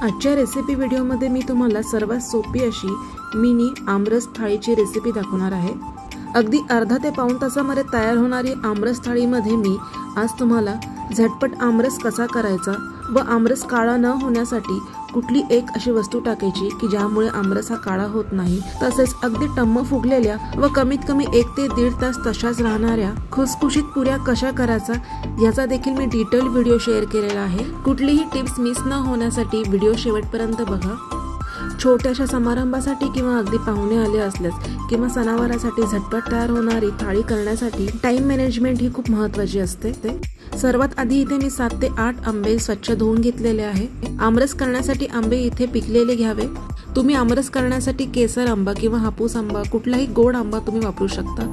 आजच्या रेसिपी व्हिडिओमध्ये मी तुम्हाला सर्वात सोपी अशी मिनी आमरस थाळीची रेसिपी दाखवणार आहे। अगदी अर्धा ते पाऊण तासामध्ये तयार होणारी आमरस थाळीमध्ये मी आज तुम्हाला झटपट आमरस कसा करायचा व आमरस काळा न होण्यासाठी कुठली एक अशी वस्तू टाकायची की ज्यामुळे आमरस हा काळा होत नाही, तसेच अगदी टम्म फुगलेल्या व कमीत कमी 1 ते 1.5 तास तशाच राहणाऱ्या खुसखुशीत पुऱ्या कशा करायचा याचा देखील मी डिटेल व्हिडिओ शेअर केलेला आहे। कुठलीही टिप्स मिस न होण्यासाठी व्हिडिओ शेवटपर्यंत बघा। छोट्याशा समारंभासाठी किंवा अगदी पाहुणे आले असल्यास किंवा सणावारासाठी झटपट तयार होणारी थाळी करण्यासाठी टाइम मॅनेजमेंट ही खूप महत्त्वाची असते। सर्वात आधी इथे मी 7 ते 8 आंबे स्वच्छ धुवून घेतलेले आहे। आमरस करण्यासाठी आंबे इथे पिकलेले घ्यावे। तुम्ही आमरस करण्यासाठी केसर आंबा किंवा हापूस आंबा कुठलाही गोड आंबा तुम्ही वापरू शकता।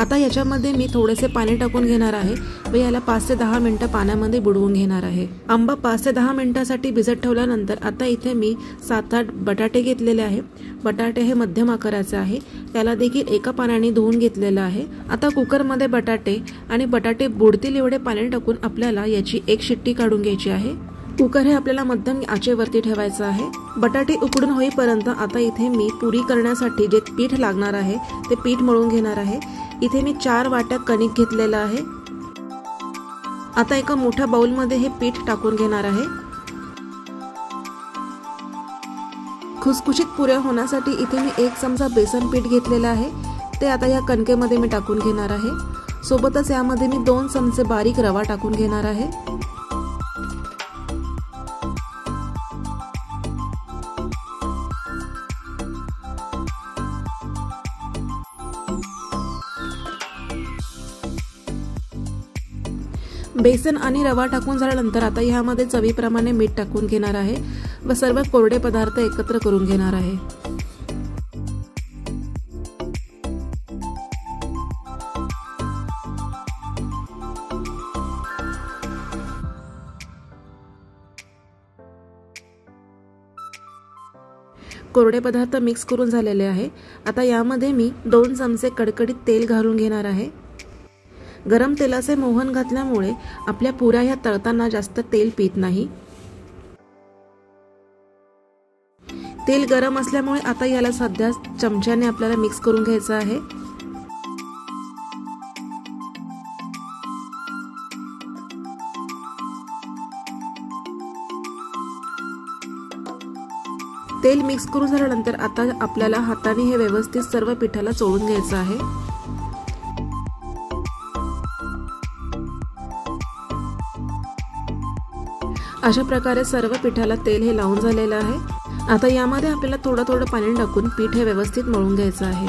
आता याच्यामध्ये मी थोडेसे पाणी टाकून घेणार आहे व याला 5 ते 10 मिनिटं पाण्यामध्ये बुडवून घेणार आहे। आंबा 5 ते 10 मिनिटांसाठी भिजत ठेवल्यानंतर आता इथे मी 7-8 बटाटे घेतलेले आहे। बटाटे हे मध्यम आकाराचे आहे, त्याला देखील एका पाण्याने धुवून घेतलेलं आहे। आता कुकरमध्ये बटाटे बुडतील एवढे पाणी टाकून आपल्याला याची एक शिट्टी काढून घ्यायची आहे। कुकर हे आपल्याला मध्यम आचेवरती ठेवायचं आहे। बटाटे उकडून होईपर्यंत आता इथे मी पुरी करण्यासाठी जे पीठ लागणार आहे ते पीठ मळून घेणार आहे। इथे मी 4 वाट्या कणिक घेतलेलं आहे। आता एका मोठ्या बाउलमध्ये हे पीठ टाकून घेणार आहे। खुसखुशीत पुऱ्या होण्यासाठी इथे मी 1 चमचा बेसन पीठ घेतलेलं आहे, ते आता या कणकेमध्ये मी टाकून घेणार आहे। सोबतच यामध्ये मी 2 चमचे बारीक रवा टाकून घेणार आहे। बेसन आणि रवा टाकून झाल्यानंतर आता यामध्ये चवीप्रमाणे मीठ टाकून घेणार आहे व सर्व कोरडे पदार्थ एकत्र करून घेणार आहे। कोरडे पदार्थ मिक्स करून झालेले आहे। आता यामध्ये मी 2 चमचे कडकडीत तेल घालून घेणार आहे। गरम तेलाचे मोहन घातल्यामुळे आपल्या पुऱ्या ह्या तळताना जास्त तेल पीत नाही। तेल गरम असल्यामुळे आता याला सध्या चमच्याने आपल्याला मिक्स करून घ्यायचं आहे। तेल मिक्स करून झाल्यानंतर आता आपल्याला हाताने हे व्यवस्थित सर्व पिठाला चोळून घ्यायचं आहे। अशा प्रकारे सर्व पिठाला तेल हे लावून झालेलं आहे। आता यामध्ये आपल्याला थोडं पाणी टाकून पीठ हे व्यवस्थित मळून घ्यायचं आहे।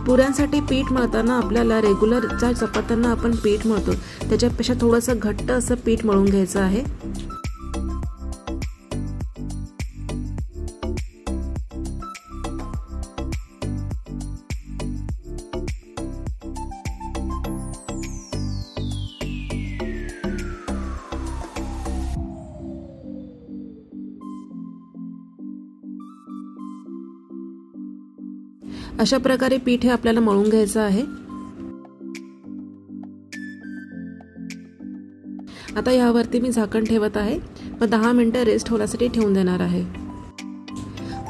पुऱ्यांसाठी पीठ मळताना आपल्याला रेग्युलर ज्या चपात्यांना आपण पीठ मळतो त्याच्यापेक्षा थोडंसं घट्ट असं पीठ मळून घ्यायचं आहे। अशा प्रकारे पीठ हे आपल्याला मळून घ्यायचं आहे। आता यावरती मी झाकण ठेवत आहे व 10 मिनिटं रेस्ट होण्यासाठी ठेवून देणार आहे।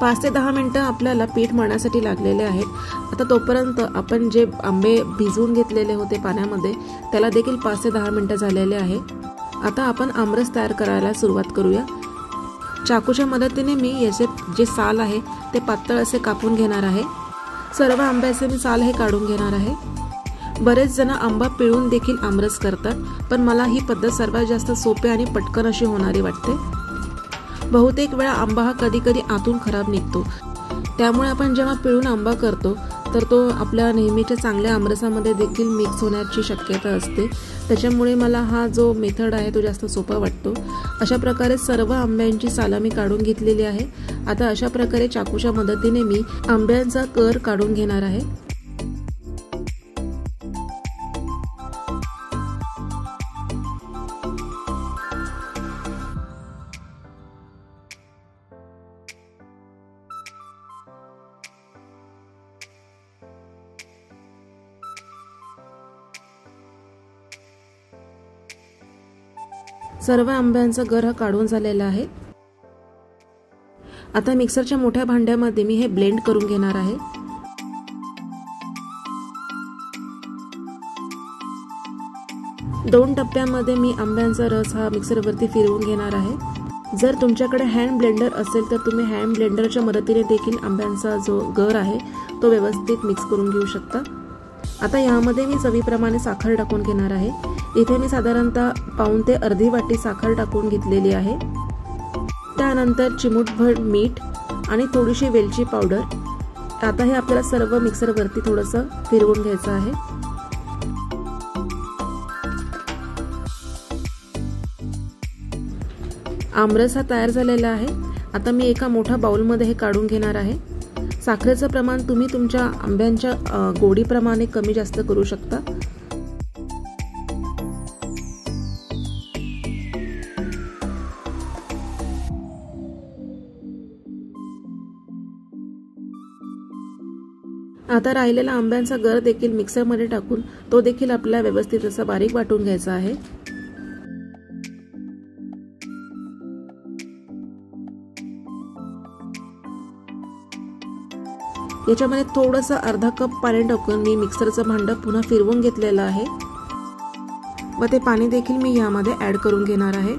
5 ते 10 मिनिटं आपल्याला पीठ मळण्यासाठी लागलेले आहेत। आता तोपर्यंत आपण जे आंबे भिजवून घेतलेले होते पाण्यामध्ये त्याला देखील 5 ते 10 मिनिटं झालेले आहे। आता आपण आमरस तयार करायला सुरुवात करूया। चाकूच्या मदतीने मी याचे जे साल आहे ते पातळ असे कापून घेणार आहे। सर्व आंब्याचे मी साल हे काढून घेणार आहे। बरेच जण आंबा पिळून देखील आमरस करतात, पण मला ही पद्धत सर्वात जास्त सोपी आणि पटकन अशी होणारी वाटते। बहुतेक वेळा आंबा हा कधी आतून खराब निघतो, त्यामुळे आपण जेव्हा पिळून आंबा करतो तर तो आपल्या नेहमीच्या चांगल्या आमरसामध्ये देखील मिक्स होण्याची शक्यता असते। त्याच्यामुळे मला हा जो मेथड आहे तो जास्त सोपा वाटतो। अशा प्रकारे सर्व आंब्यांची सालं मी काढून घेतलेली आहे। आता अशा प्रकारे चाकूच्या मदतीने मी आंब्यांचा कर काढून घेणार आहे। सर्व आंब्यांचा गर काढून झालेला आहे। आता मिक्सरच्या मोठ्या भांड्यामध्ये मी हे ब्लेंड करून घेणार आहे। दोन टप्प्यामध्ये मी आंब्यांचा रस हा मिक्सरवरती फिरवून घेणार आहे। जर तुमच्याकडे हँड ब्लेंडर असेल तर तुम्ही हँड ब्लेंडरच्या मदतीने देखील आंब्यांचा जो गर आहे तो व्यवस्थित मिक्स करून घेऊ शकता। आता यामध्ये मी चवीप्रमाणे साखर टाकून घेणार आहे। इथे मी साधारणतः पाऊण ते अर्धी वाटी साखर टाकून घेतलेली आहे। त्यानंतर चिमूटभर मीठ आणि थोडीशी वेलची पावडर। आता हे आपल्याला सर्व मिक्सरवरती थोडंसं फिरवून घ्यायचं आहे। आमरस हा तयार झालेला आहे। आता मी एका मोठ्या बाउलमध्ये हे काढून घेणार आहे। साखरेचं प्रमाण तुम्ही तुमच्या आंब्यांच्या गोडीप्रमाणे कमी जास्त करू शकता। आता राहिलेला आंब्यांचा गर देखील मिक्सरमध्ये टाकून तो देखील आपल्याला व्यवस्थित असा बारीक वाटून घ्यायचा आहे। याच्यामध्ये थोडंसं अर्धा कप पाणी टाकून मी मिक्सरचं भांडं पुन्हा फिरवून घेतलेलं आहे व ते पाणी देखील मी यामध्ये ऍड करून घेणार आहे।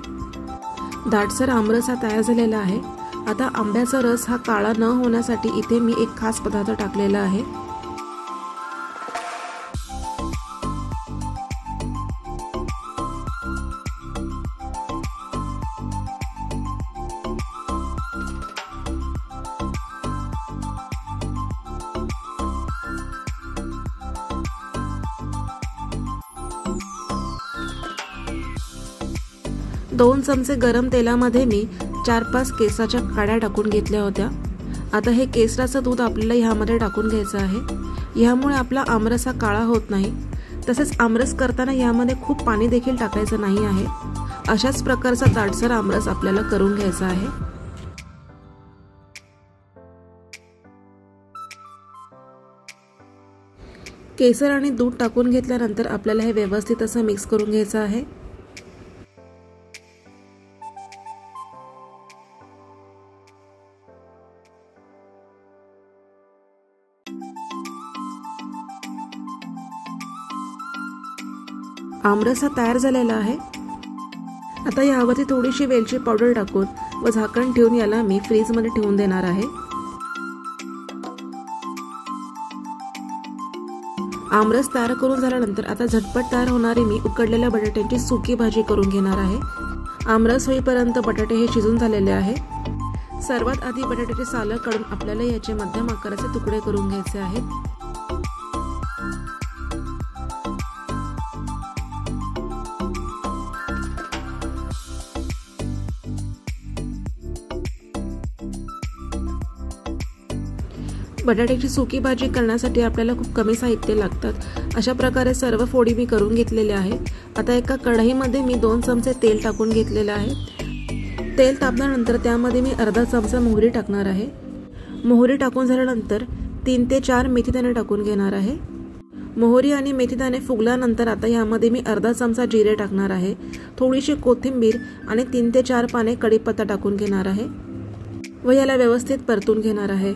दाटसर आमरस हा तयार झालेला आहे। आता आंब्याचा रस हा काळा न होण्यासाठी इथे मी एक खास पदार्थ टाकलेला आहे। दोन चमचे गरम तेलामध्ये मी 4-5 केसराच्या काड्या टाकून घेतल्या होत्या। आता हे केसराचं दूध आपल्याला ह्यामध्ये टाकून घ्यायचं आहे। यामुळे आपला आमरस हा काळा होत नाही। तसेच आमरस करताना यामध्ये खूप पाणी देखील टाकायचं नाही आहे। अशाच प्रकारचा दाटसर आमरस आपल्याला करून घ्यायचा आहे। केसर आणि दूध टाकून घेतल्यानंतर आपल्याला हे व्यवस्थित असं मिक्स करून घ्यायचं आहे। आमरस हा तयार झालेला आहे। आता यावरती थोडीशी वेलची पावडर टाकून व झाकण ठेवून याला मी फ्रीज मध्ये ठेवून देणार आहे। आमरस तयार करून झाल्यानंतर आता झटपट तयार होणारी मी उकडलेल्या बटाट्यांची सुकी भाजी करून घेणार आहे। आमरस होईपर्यंत बटाटे हे शिजून झालेले आहे। सर्वात आधी बटाट्याचे सालं काढून आपल्याला याचे मध्यम आकाराचे तुकडे करून घ्यायचे आहेत। बटाट्याची सुकी भाजी करण्यासाठी आपल्याला खूप कमी साहित्य लागतात। अशा प्रकारे सर्व फोडी मी करून घेतलेल्या आहे। आता एका कढईमध्ये मी 2 चमचे तेल टाकून घेतलेले आहे। तेल तापल्यानंतर त्यामध्ये मी अर्धा चमचा मोहरी टाकणार आहे। मोहरी टाकून झाल्यानंतर 3 ते 4 मेथीदाणे टाकून घेणार आहे। मोहरी आणि मेथीदाणे फुगल्यानंतर आता यामध्ये मी अर्धा चमचा जिरे टाकणार आहे। थोडीशी कोथिंबीर आणि 3 ते 4 पाने कढीपत्ता टाकून घेणार आहे व याला व्यवस्थित परतून घेणार आहे।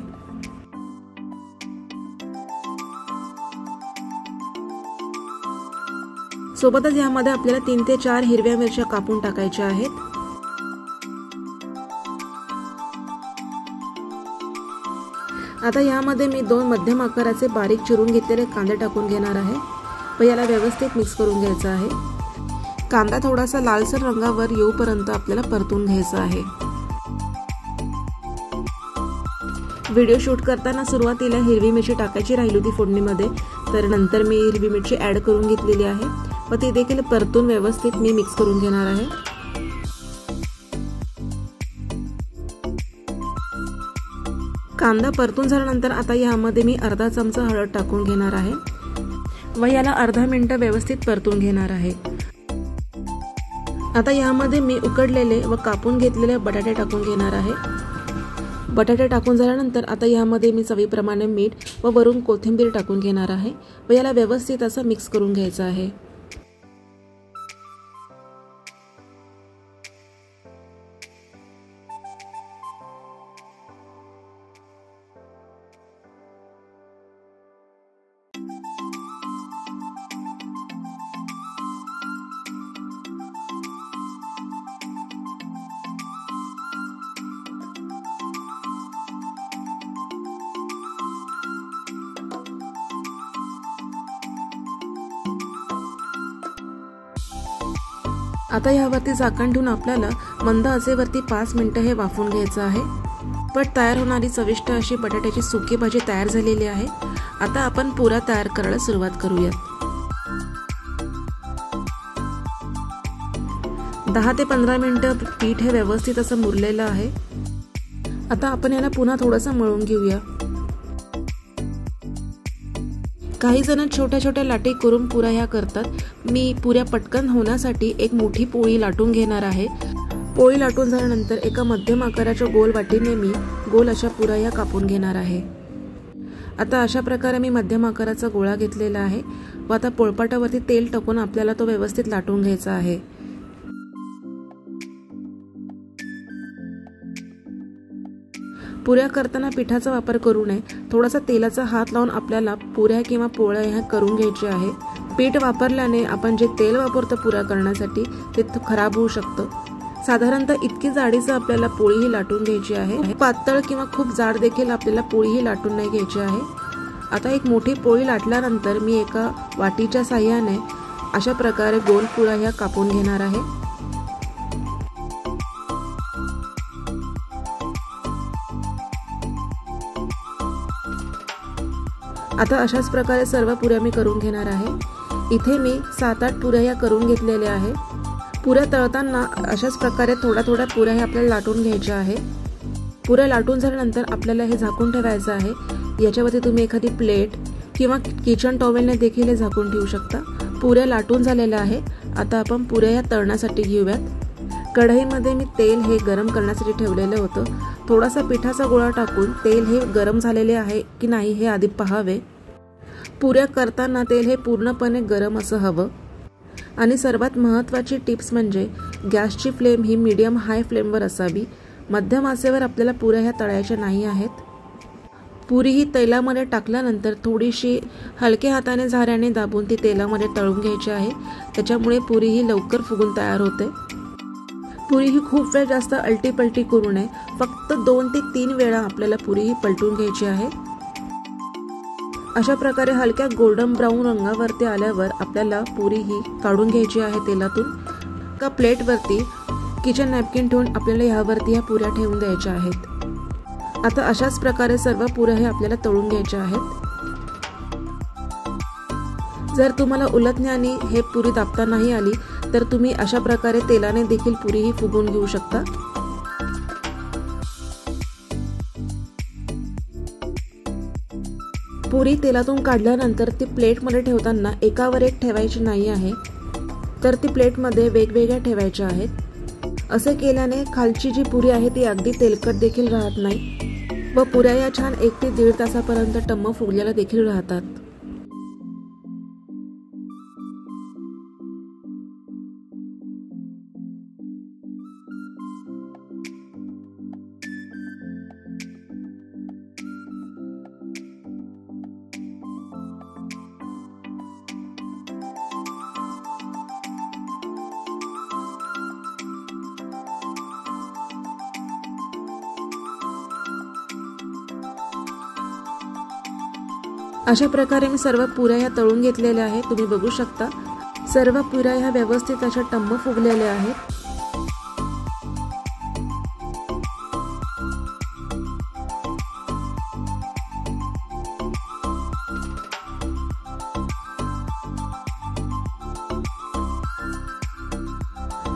सोबतच यामध्ये आपल्याला 3 ते 4 हिरव्या मिरच्या कापून टाकायच्या आहेत। आता यामध्ये मी 2 मध्यम आकाराचे बारीक चिरून घेतलेले कांदे टाकून घेणार आहे व याला व्यवस्थित मिक्स करून घ्यायचं आहे। कांदा थोडासा लालसर रंगावर येऊपर्यंत आपल्याला परतून घ्यायचा आहे। व्हिडिओ शूट करताना सुरुवातीला हिरवी मिरची टाकायची राहिली होती फोडणीमध्ये, तर नंतर मी हिरवी मिरची ऍड करून घेतलेली आहे व ती देखील परतून व्यवस्थित मी मिक्स करून घेणार आहे। कांदा परतून झाल्यानंतर आता यामध्ये मी अर्धा चमचा हळद टाकून घेणार आहे व याला अर्धा मिनिट व्यवस्थित परतून घेणार आहे। आता यामध्ये मी उकडलेले व कापून घेतलेले बटाटे टाकून घेणार आहे। बटाटे टाकून झाल्यानंतर आता यामध्ये मी चवीप्रमाणे मीठ व वरून कोथिंबीर टाकून घेणार आहे व याला व्यवस्थित असं मिक्स करून घ्यायचं आहे। आता यावरती झाकण ठेवून आपल्याला मंद आचेवरती 5 मिनिटं हे वाफवून घ्यायचं आहे। पट तयार होणारी चविष्ट अशी बटाट्याची सुकी भाजी तयार झालेली आहे। आता आपण पुऱ्या तयार करायला सुरुवात करूयात। 10 ते 15 मिनिटं पीठ हे व्यवस्थित असं मुरलेलं आहे। आता आपण याला पुन्हा थोडंसं मळून घेऊया। काही जण छोट्या छोट्या लाटी करून पुऱ्या ह्या करतात। मी पुऱ्या पटकन होण्यासाठी एक मोठी पोळी लाटून घेणार आहे। पोळी लाटून झाल्यानंतर एका मध्यम आकाराच्या गोल वाटीने मी गोल अशा पुऱ्या ह्या कापून घेणार आहे। आता अशा प्रकारे मी मध्यम आकाराचा गोळा घेतलेला आहे व आता पोळपाटावरती तेल टाकून आपल्याला तो व्यवस्थित लाटून घ्यायचा आहे। पुऱ्या करताना पिठाचा वापर करू नये। थोडासा तेलाचा हात लावून आपल्याला पुऱ्या किंवा पोळ्या ह्या करून घ्यायच्या आहे। पीठ वापरल्याने आपण जे तेल वापरतो पुऱ्या करण्यासाठी ते खराब होऊ शकतं। साधारणतः इतकी जाडीचं आपल्याला पोळी ही लाटून घ्यायची आहे। पातळ किंवा खूप जाड देखील आपल्याला पोळी ही लाटून नाही घ्यायची आहे। आता एक मोठी पोळी लाटल्यानंतर मी एका वाटीच्या साहाय्याने अशा प्रकारे गोल पुऱ्या ह्या कापून घेणार आहे। आता अशाच प्रकारे सर्व पुऱ्या मी करून घेणार आहे। इथे मी 7-8 पुऱ्या ह्या करून घेतलेल्या आहे। पुऱ्या तळताना अशाच प्रकारे थोड्या थोड्या पुऱ्या ह्या आपल्याला लाटून घ्यायच्या आहे। पुऱ्या लाटून झाल्यानंतर आपल्याला हे झाकून ठेवायचं आहे। याच्यावरती तुम्ही एखादी प्लेट किंवा किचन टॉवेलने देखील हे झाकून ठेवू शकता। पुऱ्या लाटून झालेल्या आहे। आता आपण पुऱ्या ह्या तळण्यासाठी घेऊयात। कढईमध्ये मी तेल हे गरम करण्यासाठी ठेवलेलं होतं। थोडासा पिठाचा गोळा टाकून तेल हे गरम झालेले आहे की नाही हे आधी पाहावे। पुऱ्या करताना तेल हे पूर्णपणे गरम असं हवं। आणि सर्वात महत्त्वाची टिप्स म्हणजे गॅसची फ्लेम ही मीडियम हाय फ्लेमवर असावी। मध्यम आचेवर आपल्याला पुऱ्या ह्या तळायच्या नाही आहेत। पुरी ही तेलामध्ये टाकल्यानंतर थोडीशी हलक्या हाताने झाऱ्याने दाबून ती तेलामध्ये तळून घ्यायची आहे। त्याच्यामुळे पुरी ही लवकर फुगून तयार होते। पुरी ही खूप वेळ जास्त अलटी-पलटी करू नये। फक्त 2 ते 3 वेळा आपल्याला पुरी ही पलटून घ्यायची आहे। अशा प्रकारे हलक्या गोल्डन ब्राऊन रंगावरती आल्यावर आपल्याला पुरी ही काढून घ्यायची आहे तेलातून। एका प्लेटवरती किचन नॅपकिन ठेवून आपल्याला यावरती ह्या पुऱ्या ठेवून द्यायच्या आहेत। आता अशाच प्रकारे सर्व पुऱ्या हे आपल्याला तळून घ्यायच्या आहेत। जर तुम्हाला उलटण्याने हे पुरी दाबता नाही आली तर तुम्ही अशा प्रकारे तेलाने देखील पुरी ही फुगवून घेऊ शकता। पुरी तेलातून काढल्यानंतर ती प्लेटमध्ये ठेवताना एकावर एक ठेवायची नाही आहे, तर ती प्लेटमध्ये वेगवेगळ्या ठेवायच्या आहेत। असे केल्याने खालची जी पुरी आहे ती अगदी तेलकट देखील राहत नाही व पुऱ्या या छान 1 ते 1.5 तासापर्यंत टम्म फुगलेल्या देखील राहतात। अशा प्रकारे मी सर्व पुऱ्या ह्या तळून घेतलेल्या आहेत। तुम्ही बघू शकता सर्व पुऱ्या ह्या व्यवस्थित अशा टम्म फुगलेल्या आहेत।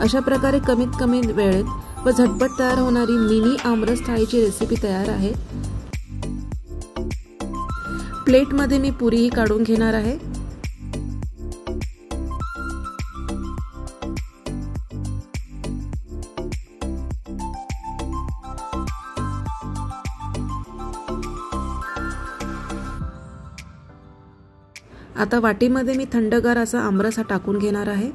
अशा प्रकारे कमीत कमी वेळेत व झटपट तयार होणारी मिनी आमरस थाळीची रेसिपी तयार आहे। प्लेटमध्ये मी पुरी ही काढून घेणार आहे। आता वाटीमध्ये मी थंडगार असा आमरस हा टाकून घेणार आहे।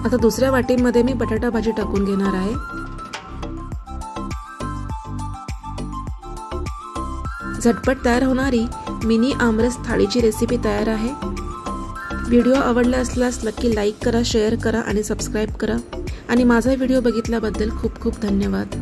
आता दुसऱ्या वाटीमध्ये मी बटाटा भाजी टाकून घेणार आहे। झटपट तयार होणारी मिनी आमरस थाळीची रेसिपी तयार आहे। व्हिडिओ आवडला असल्यास नक्की लाईक करा, शेअर करा आणि सबस्क्राइब करा आणि माझा व्हिडिओ बघितल्याबद्दल खूप खूप धन्यवाद।